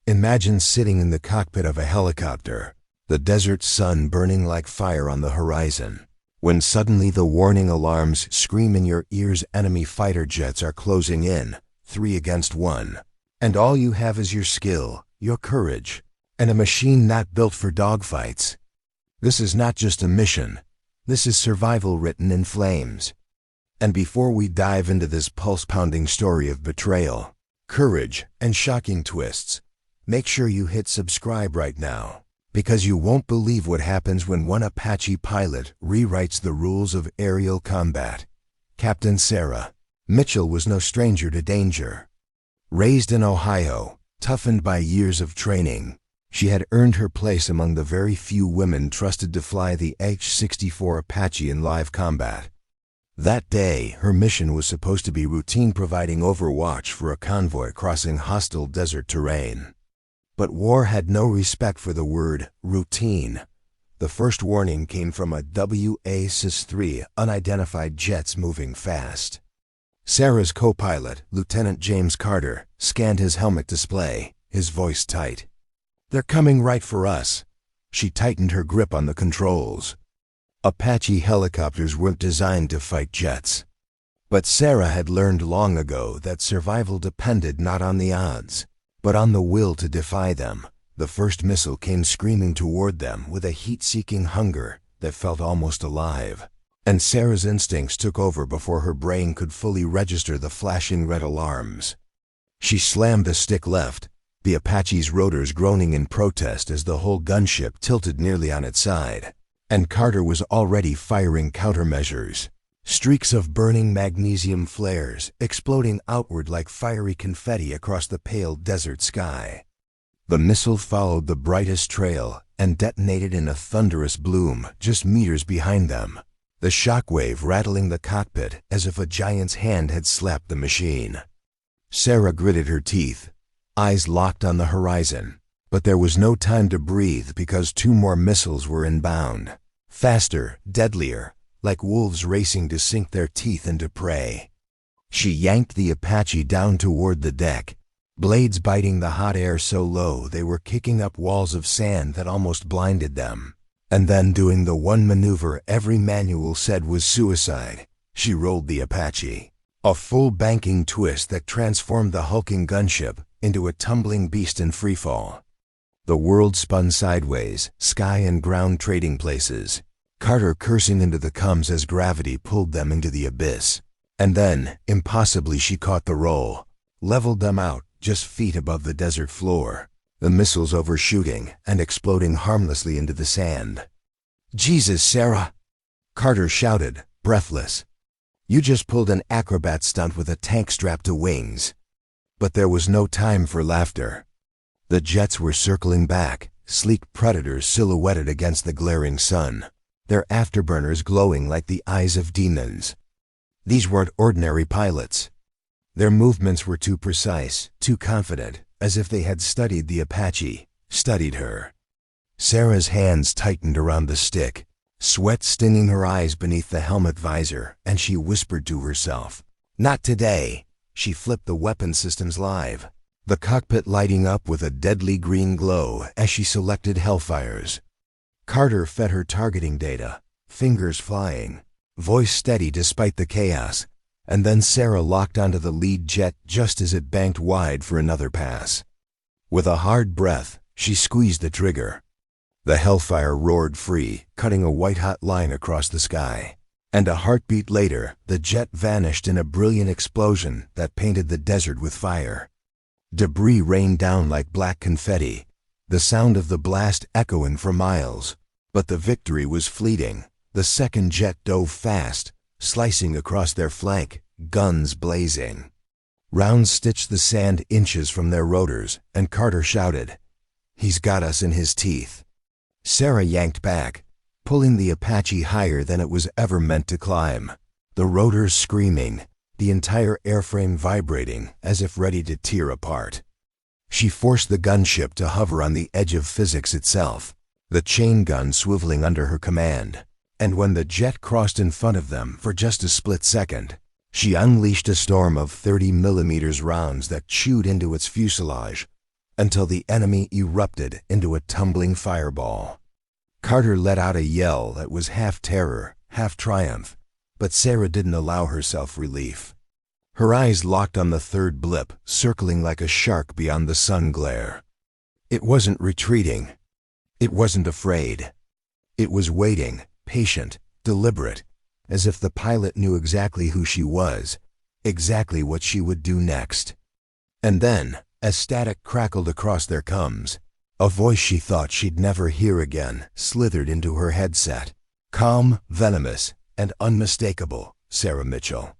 Imagine sitting in the cockpit of a helicopter, the desert sun burning like fire on the horizon, when suddenly the warning alarms scream in your ears. Enemy fighter jets are closing in, 3 against 1. And all you have is your skill, your courage, and a machine not built for dogfights. This is not just a mission. This is survival written in flames. And before we dive into this pulse-pounding story of betrayal, courage, and shocking twists, make sure you hit subscribe right now, because you won't believe what happens when one Apache pilot rewrites the rules of aerial combat. Captain Sarah Mitchell was no stranger to danger. Raised in Ohio, toughened by years of training, she had earned her place among the very few women trusted to fly the H-64 Apache in live combat. That day, her mission was supposed to be routine, providing overwatch for a convoy crossing hostile desert terrain. But war had no respect for the word routine. The first warning came from a WA-SIS-3 unidentified jets moving fast. Sarah's co-pilot, Lieutenant James Carter, scanned his helmet display, his voice tight. "They're coming right for us." She tightened her grip on the controls. Apache helicopters weren't designed to fight jets. But Sarah had learned long ago that survival depended not on the odds, but on the will to defy them. The first missile came screaming toward them with a heat-seeking hunger that felt almost alive. And Sarah's instincts took over before her brain could fully register the flashing red alarms. She slammed the stick left, the Apache's rotors groaning in protest as the whole gunship tilted nearly on its side. And Carter was already firing countermeasures. Streaks of burning magnesium flares exploding outward like fiery confetti across the pale desert sky. The missile followed the brightest trail and detonated in a thunderous bloom just meters behind them, the shockwave rattling the cockpit as if a giant's hand had slapped the machine. Sarah gritted her teeth, eyes locked on the horizon, but there was no time to breathe because 2 more missiles were inbound, faster, deadlier, like wolves racing to sink their teeth into prey. She yanked the Apache down toward the deck, blades biting the hot air so low they were kicking up walls of sand that almost blinded them. And then, doing the one maneuver every manual said was suicide, she rolled the Apache. A full banking twist that transformed the hulking gunship into a tumbling beast in freefall. The world spun sideways, sky and ground trading places, Carter cursing into the coms as gravity pulled them into the abyss. And then, impossibly, she caught the roll, leveled them out just feet above the desert floor, the missiles overshooting and exploding harmlessly into the sand. "Jesus, Sarah!" Carter shouted, breathless. "You just pulled an acrobat stunt with a tank strapped to wings." But there was no time for laughter. The jets were circling back, sleek predators silhouetted against the glaring sun, their afterburners glowing like the eyes of demons. These weren't ordinary pilots. Their movements were too precise, too confident, as if they had studied the Apache, studied her. Sarah's hands tightened around the stick, sweat stinging her eyes beneath the helmet visor, and she whispered to herself, "Not today." She flipped the weapon systems live, the cockpit lighting up with a deadly green glow as she selected Hellfires. Carter fed her targeting data, fingers flying, voice steady despite the chaos, and then Sarah locked onto the lead jet just as it banked wide for another pass. With a hard breath, she squeezed the trigger. The Hellfire roared free, cutting a white-hot line across the sky. And a heartbeat later, the jet vanished in a brilliant explosion that painted the desert with fire. Debris rained down like black confetti, the sound of the blast echoing for miles. But the victory was fleeting. The second jet dove fast, slicing across their flank, guns blazing. Rounds stitched the sand inches from their rotors, and Carter shouted, "He's got us in his teeth." Sarah yanked back, pulling the Apache higher than it was ever meant to climb, the rotors screaming, the entire airframe vibrating as if ready to tear apart. She forced the gunship to hover on the edge of physics itself, the chain gun swiveling under her command. And when the jet crossed in front of them for just a split second, she unleashed a storm of 30mm rounds that chewed into its fuselage, until the enemy erupted into a tumbling fireball. Carter let out a yell that was half terror, half triumph, but Sarah didn't allow herself relief. Her eyes locked on the third blip, circling like a shark beyond the sun glare. It wasn't retreating. It wasn't afraid. It was waiting, patient, deliberate, as if the pilot knew exactly who she was, exactly what she would do next. And then, as static crackled across their comms, a voice she thought she'd never hear again slithered into her headset. Calm, venomous, and unmistakable, Sarah Mitchell.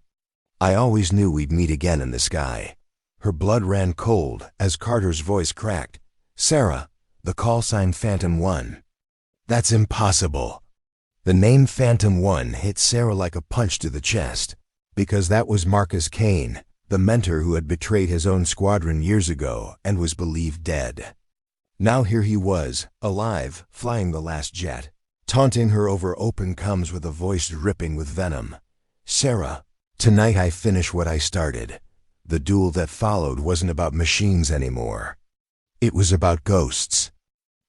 I always knew we'd meet again in the sky. Her blood ran cold as Carter's voice cracked. Sarah, the call sign Phantom 1. That's impossible. The name Phantom 1 hit Sarah like a punch to the chest, because that was Marcus Kane, the mentor who had betrayed his own squadron years ago and was believed dead. Now here he was, alive, flying the last jet, taunting her over open comms with a voice dripping with venom. Sarah, tonight I finish what I started. The duel that followed wasn't about machines anymore. It was about ghosts.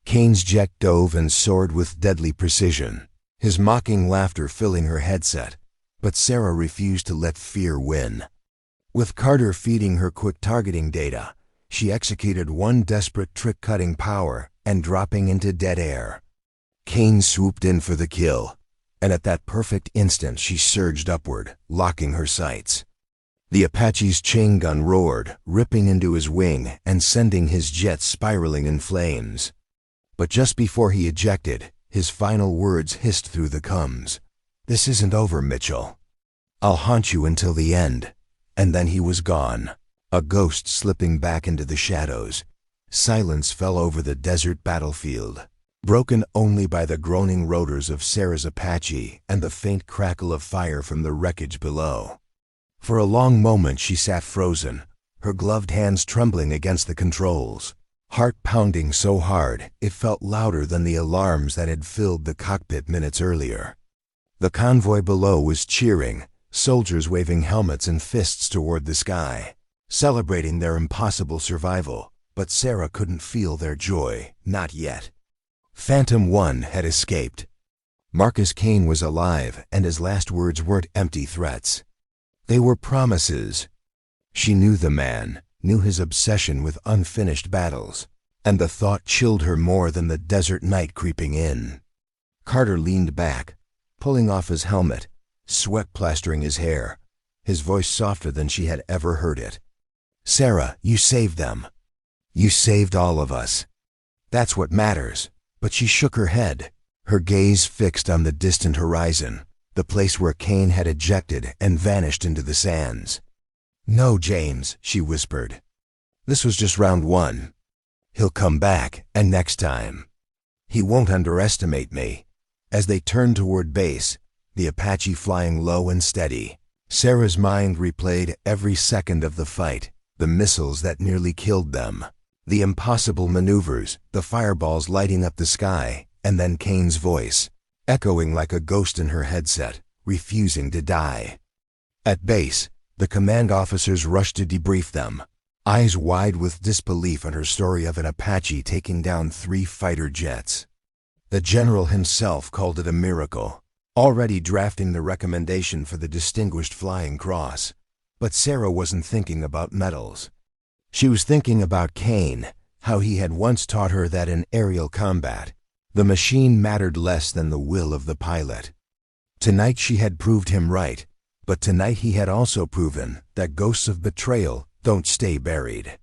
Kane's jet dove and soared with deadly precision, his mocking laughter filling her headset, but Sarah refused to let fear win. With Carter feeding her quick targeting data, she executed one desperate trick-cutting power and dropping into dead air. Kane swooped in for the kill, and at that perfect instant she surged upward, locking her sights. The Apache's chain gun roared, ripping into his wing and sending his jet spiraling in flames. But just before he ejected, his final words hissed through the comms. This isn't over, Mitchell. I'll haunt you until the end. And then he was gone, a ghost slipping back into the shadows. Silence fell over the desert battlefield, broken only by the groaning rotors of Sarah's Apache and the faint crackle of fire from the wreckage below. For a long moment she sat frozen, her gloved hands trembling against the controls, heart pounding so hard it felt louder than the alarms that had filled the cockpit minutes earlier. The convoy below was cheering, soldiers waving helmets and fists toward the sky, celebrating their impossible survival, but Sarah couldn't feel their joy, not yet. Phantom 1 had escaped. Marcus Kane was alive, and his last words weren't empty threats. They were promises. She knew the man, knew his obsession with unfinished battles, and the thought chilled her more than the desert night creeping in. Carter leaned back, pulling off his helmet, sweat plastering his hair, his voice softer than she had ever heard it. Sarah, you saved them. You saved all of us. That's what matters. But she shook her head, her gaze fixed on the distant horizon, the place where Kane had ejected and vanished into the sands. No, James, she whispered. This was just round 1. He'll come back, and next time. He won't underestimate me. As they turned toward base, the Apache flying low and steady, Sarah's mind replayed every second of the fight, the missiles that nearly killed them, the impossible maneuvers, the fireballs lighting up the sky, and then Kane's voice, echoing like a ghost in her headset, refusing to die. At base, the command officers rushed to debrief them, eyes wide with disbelief on her story of an Apache taking down 3 fighter jets. The general himself called it a miracle, already drafting the recommendation for the Distinguished Flying Cross. But Sarah wasn't thinking about medals. She was thinking about Kane, how he had once taught her that in aerial combat, the machine mattered less than the will of the pilot. Tonight she had proved him right, but tonight he had also proven that ghosts of betrayal don't stay buried.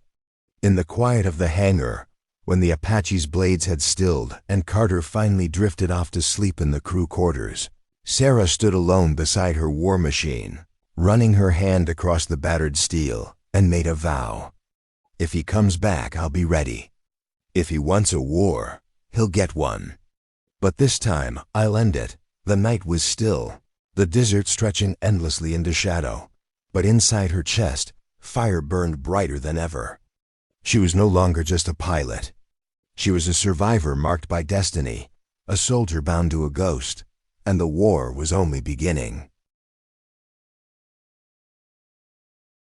In the quiet of the hangar, when the Apache's blades had stilled and Carter finally drifted off to sleep in the crew quarters, Sarah stood alone beside her war machine, running her hand across the battered steel, and made a vow. If he comes back, I'll be ready. If he wants a war, he'll get one. But this time, I'll end it. The night was still, the desert stretching endlessly into shadow, but inside her chest, fire burned brighter than ever. She was no longer just a pilot. She was a survivor marked by destiny, a soldier bound to a ghost, and the war was only beginning.